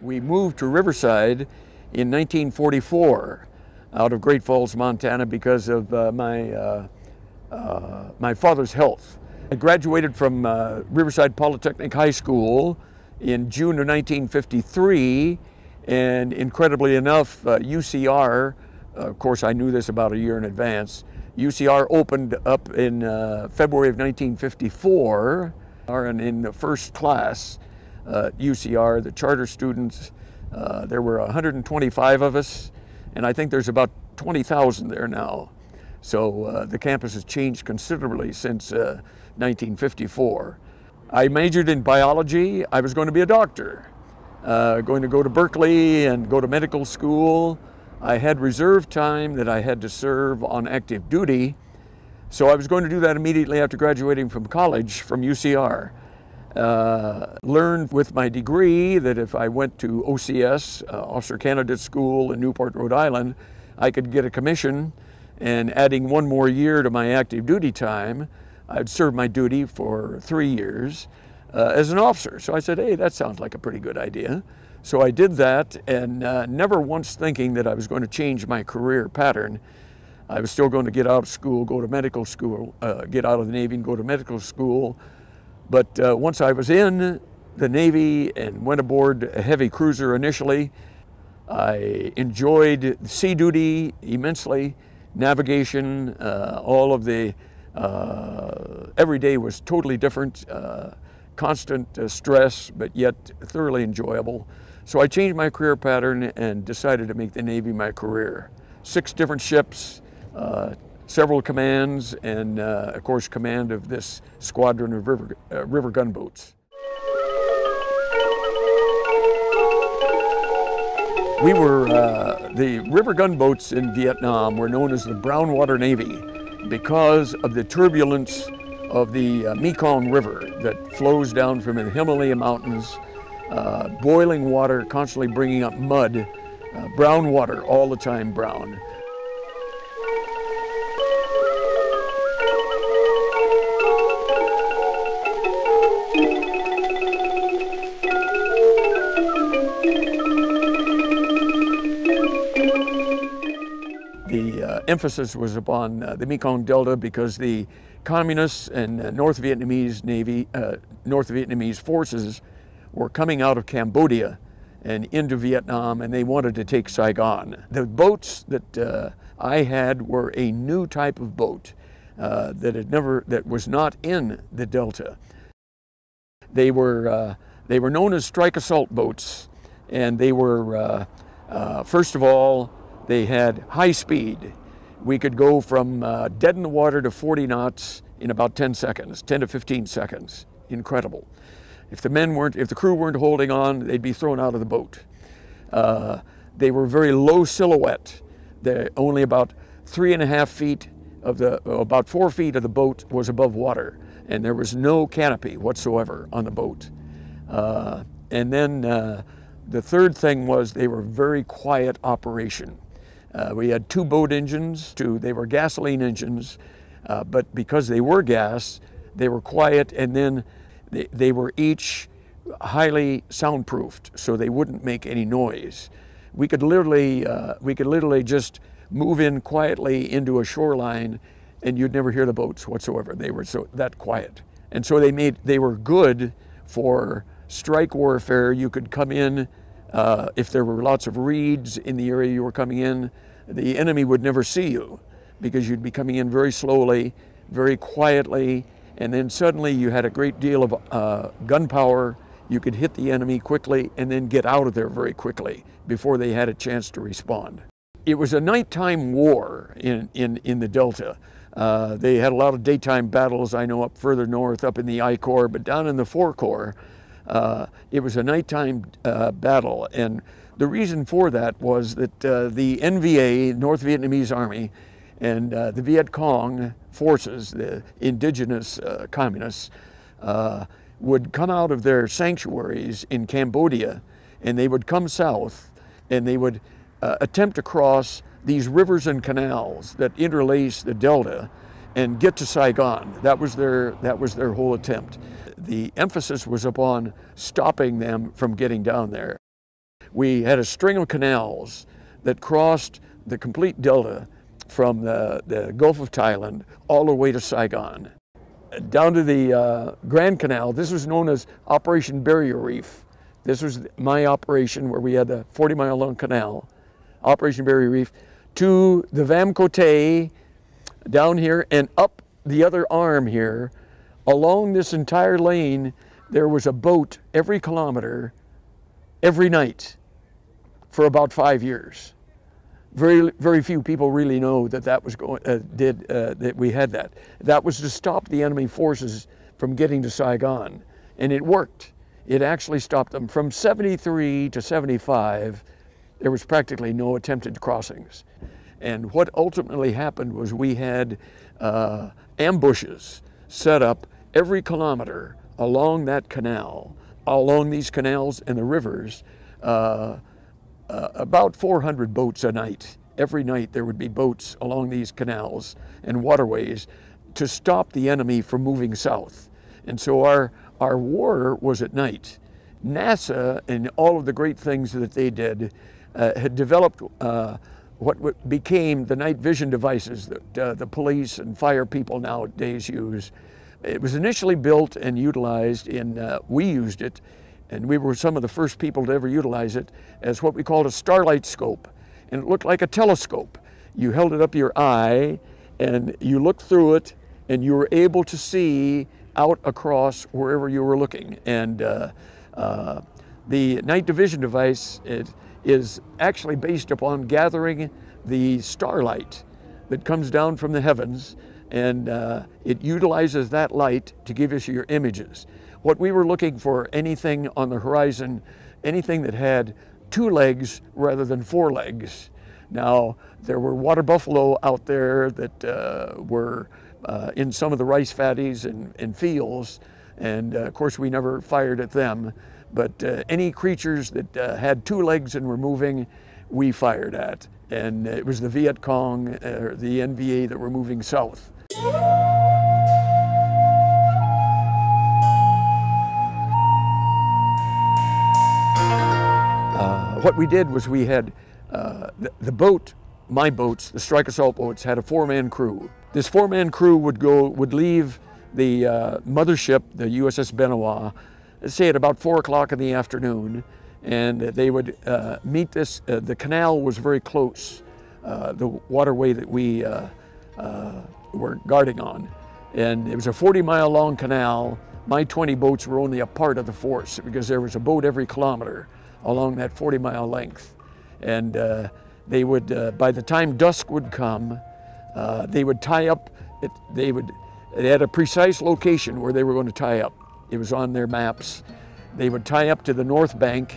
We moved to Riverside in 1944 out of Great Falls, Montana because of my father's health. I graduated from Riverside Polytechnic High School in June of 1953, and incredibly enough, UCR, of course I knew this about a year in advance, UCR opened up in February of 1954, and in the first class, UCR, the charter students, there were 125 of us, and I think there's about 20,000 there now. So the campus has changed considerably since 1954. I majored in biology. I was going to be a doctor, going to go to Berkeley and go to medical school. I had reserve time that I had to serve on active duty, so I was going to do that immediately after graduating from college from UCR. Learned with my degree that if I went to OCS, Officer Candidate School in Newport, Rhode Island, I could get a commission, and adding one more year to my active duty time, I'd serve my duty for 3 years as an officer. So I said, hey, that sounds like a pretty good idea. So I did that, and never once thinking that I was going to change my career pattern. I was still going to get out of school, go to medical school, get out of the Navy and go to medical school. But once I was in the Navy and went aboard a heavy cruiser initially, I enjoyed sea duty immensely, navigation, all of the, every day was totally different, constant stress, but yet thoroughly enjoyable. So I changed my career pattern and decided to make the Navy my career. 6 different ships, several commands, and of course command of this squadron of river gunboats. We were, the river gunboats in Vietnam were known as the Brown Water Navy because of the turbulence of the Mekong River that flows down from the Himalaya Mountains, boiling water, constantly bringing up mud, brown water, all the time brown. The emphasis was upon the Mekong Delta because the Communists and North Vietnamese Navy, North Vietnamese forces were coming out of Cambodia and into Vietnam, and they wanted to take Saigon. The boats that I had were a new type of boat that was not in the Delta. They were known as strike assault boats, and they were first of all, they had high speed. We could go from dead in the water to 40 knots in about 10 seconds, 10 to 15 seconds. Incredible. If the crew weren't holding on, they'd be thrown out of the boat. They were very low silhouette. They're only about 3.5 feet about 4 feet of the boat was above water, and there was no canopy whatsoever on the boat. And then the third thing was they were very quiet operation. We had 2 boat engines, they were gasoline engines, but because they were gas, they were quiet, and then they were each highly soundproofed, so they wouldn't make any noise. We could literally just move in quietly into a shoreline, and you'd never hear the boats whatsoever. They were that quiet, and so they were good for strike warfare. You could come in. If there were lots of reeds in the area you were coming in, the enemy would never see you because you'd be coming in very slowly, very quietly, and then suddenly you had a great deal of gunpowder. You could hit the enemy quickly and then get out of there very quickly before they had a chance to respond. It was a nighttime war in the Delta. They had a lot of daytime battles, I know, up further north, up in the I Corps, but down in the 4 Corps, it was a nighttime battle, and the reason for that was that the NVA, North Vietnamese Army, and the Viet Cong forces, the indigenous communists, would come out of their sanctuaries in Cambodia, and they would come south, and they would attempt to cross these rivers and canals that interlace the Delta and get to Saigon. That was their whole attempt. The emphasis was upon stopping them from getting down there. We had a string of canals that crossed the complete delta from the Gulf of Thailand all the way to Saigon. Down to the Grand Canal, this was known as Operation Barrier Reef. This was my operation where we had the 40-mile long canal, Operation Barrier Reef, to the Vam Cote, down here and up the other arm here. Along this entire lane, there was a boat every kilometer, every night, for about 5 years. Very few people really know that that was that we had that. That was to stop the enemy forces from getting to Saigon, and it worked. It actually stopped them. From 73 to 75, there was practically no attempted crossings. And what ultimately happened was we had ambushes set up every kilometer along that canal, along these canals and the rivers, about 400 boats a night. Every night there would be boats along these canals and waterways to stop the enemy from moving south. And so our war was at night. NASA and all of the great things that they did had developed what became the night vision devices that the police and fire people nowadays use. It was initially built and utilized we used it, and we were some of the first people to ever utilize it, as what we called a starlight scope. And it looked like a telescope. You held it up your eye and you looked through it and you were able to see out across wherever you were looking. And the night division device is actually based upon gathering the starlight that comes down from the heavens, and it utilizes that light to give us your images. What we were looking for, anything on the horizon, anything that had 2 legs rather than 4 legs. Now, there were water buffalo out there that were in some of the rice paddies and fields, and of course we never fired at them. But any creatures that had 2 legs and were moving, we fired at. And it was the Viet Cong or the NVA that were moving south. What we did was we had the boat, my boats, the strike assault boats, had a 4-man crew. This 4-man crew would leave the mothership, the USS Benoit, say at about 4 o'clock in the afternoon, and they would meet this. The canal was very close, the waterway that we were guarding on, and it was a 40-mile long canal. My 20 boats were only a part of the force because there was a boat every kilometer along that 40-mile length. And they would, by the time dusk would come, they would tie up, they had a precise location where they were going to tie up. It was on their maps. They would tie up to the north bank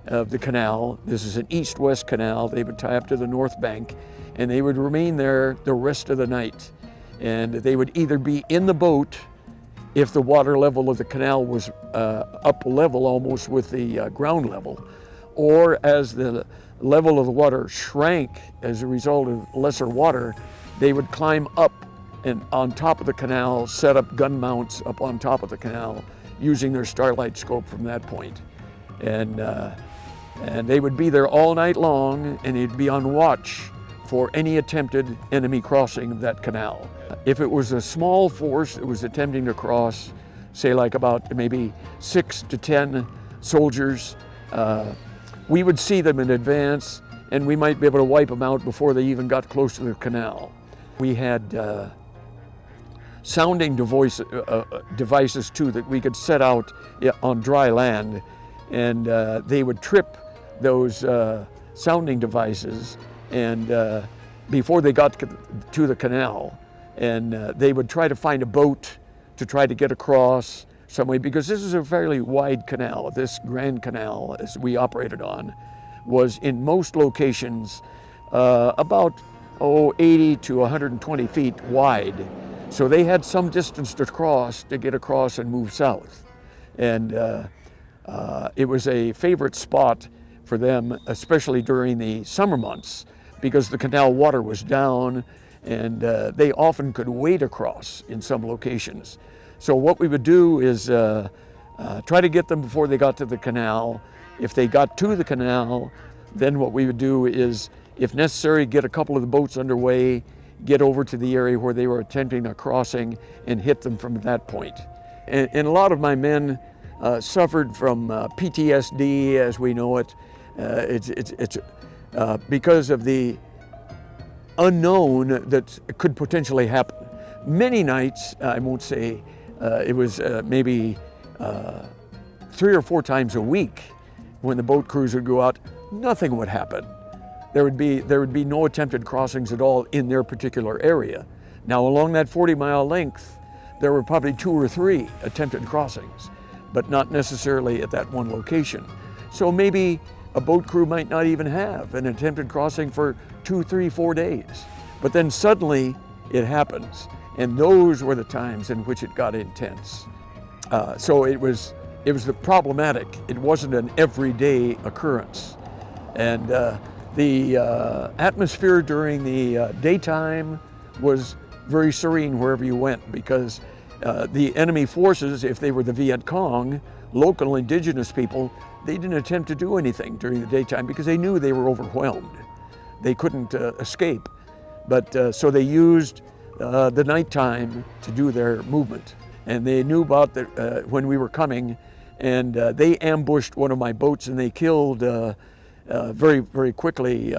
of the canal. This is an east-west canal. They would tie up to the north bank, and they would remain there the rest of the night. And they would either be in the boat if the water level of the canal was up level almost with the ground level, or as the level of the water shrank as a result of lesser water, they would climb up and on top of the canal, set up gun mounts up on top of the canal using their starlight scope from that point. And they would be there all night long, and they'd be on watch for any attempted enemy crossing of that canal. If it was a small force that was attempting to cross, say like about maybe 6 to 10 soldiers, we would see them in advance, and we might be able to wipe them out before they even got close to the canal. We had sounding devices too that we could set out on dry land, and they would trip those sounding devices and before they got to the canal, and they would try to find a boat to try to get across some way, because this is a fairly wide canal. This Grand Canal, as we operated on, was in most locations about 80 to 120 feet wide. So they had some distance to cross to get across and move south. And it was a favorite spot for them, especially during the summer months, because the canal water was down, and they often could wade across in some locations. So what we would do is try to get them before they got to the canal, If they got to the canal, then what we would do is, if necessary, get a couple of the boats underway, get over to the area where they were attempting a crossing and hit them from that point. And a lot of my men suffered from PTSD, as we know it. It's because of the unknown that could potentially happen. Many nights, I won't say, it was maybe 3 or 4 times a week when the boat crews would go out, nothing would happen. There would be no attempted crossings at all in their particular area. Now, along that 40-mile length, there were probably 2 or 3 attempted crossings, but not necessarily at that one location. So maybe a boat crew might not even have an attempted crossing for 2, 3, 4 days. But then suddenly it happens, and those were the times in which it got intense. So it was problematic. It wasn't an everyday occurrence. And the atmosphere during the daytime was very serene wherever you went, because the enemy forces, if they were the Viet Cong, local indigenous people, they didn't attempt to do anything during the daytime because they knew they were overwhelmed. They couldn't escape. But so they used the nighttime to do their movement. And they knew about when we were coming, and they ambushed one of my boats, and they killed very, very quickly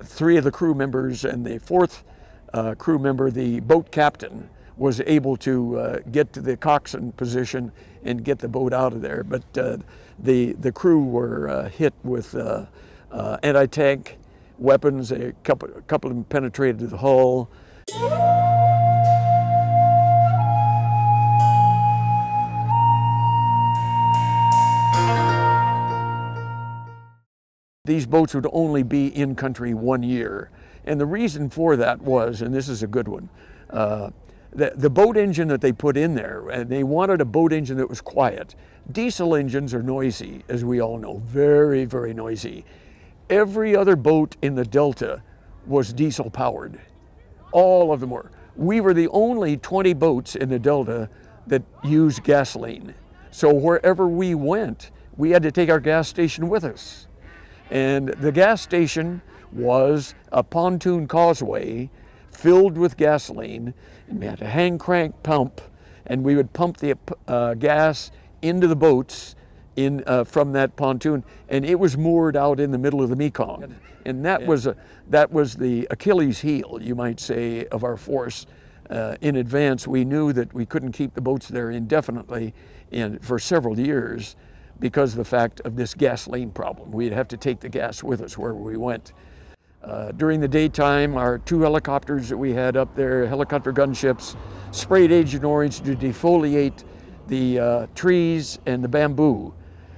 3 of the crew members, and the 4th crew member, the boat captain, was able to get to the coxswain position and get the boat out of there. But the crew were hit with anti-tank weapons. A couple of them penetrated the hull. These boats would only be in country 1 year. And the reason for that was, and this is a good one, the boat engine that they put in there, and they wanted a boat engine that was quiet. Diesel engines are noisy, as we all know, very, very noisy. Every other boat in the Delta was diesel powered. All of them were. We were the only 20 boats in the Delta that used gasoline. So wherever we went, we had to take our gas station with us. And the gas station was a pontoon causeway filled with gasoline, and we had a hand crank pump, and we would pump the gas into the boats from that pontoon, and it was moored out in the middle of the Mekong. And that was the Achilles heel, you might say, of our force. In advance, we knew that we couldn't keep the boats there indefinitely for several years because of the fact of this gasoline problem. We'd have to take the gas with us wherever we went. During the daytime, our 2 helicopters that we had up there, helicopter gunships, sprayed Agent Orange to defoliate the trees and the bamboo.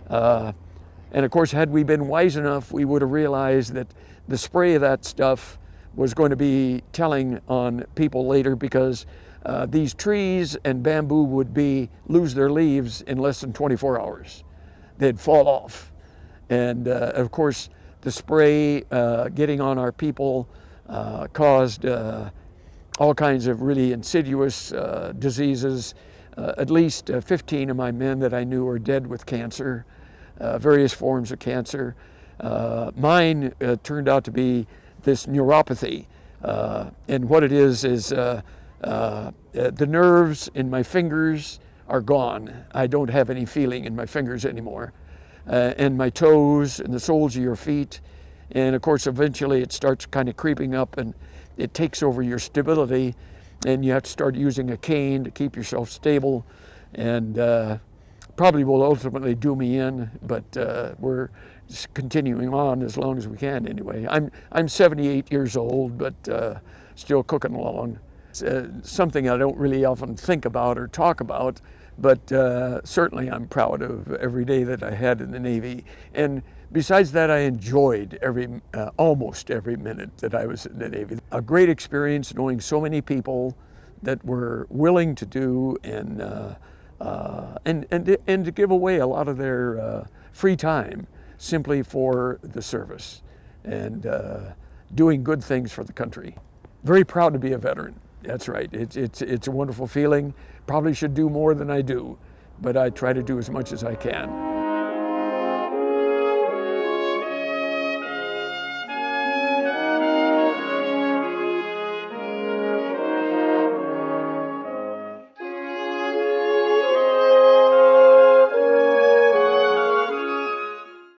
And of course, had we been wise enough, we would have realized that the spray of that stuff was going to be telling on people later, because these trees and bamboo would lose their leaves in less than 24 hours. They'd fall off. And of course, the spray getting on our people caused all kinds of really insidious diseases. At least 15 of my men that I knew were dead with cancer, various forms of cancer. Mine turned out to be this neuropathy. And what it is the nerves in my fingers are gone. I don't have any feeling in my fingers anymore. And my toes and the soles of your feet. And of course, eventually it starts kind of creeping up, and it takes over your stability, and you have to start using a cane to keep yourself stable, and probably will ultimately do me in, but we're just continuing on as long as we can anyway. I'm 78 years old, but still cooking along. It's something I don't really often think about or talk about, but certainly I'm proud of every day that I had in the Navy. And besides that, I enjoyed almost every minute that I was in the Navy. A great experience knowing so many people that were willing to do and to give away a lot of their free time simply for the service and doing good things for the country. Very proud to be a veteran. That's right. It's a wonderful feeling. Probably should do more than I do, but I try to do as much as I can.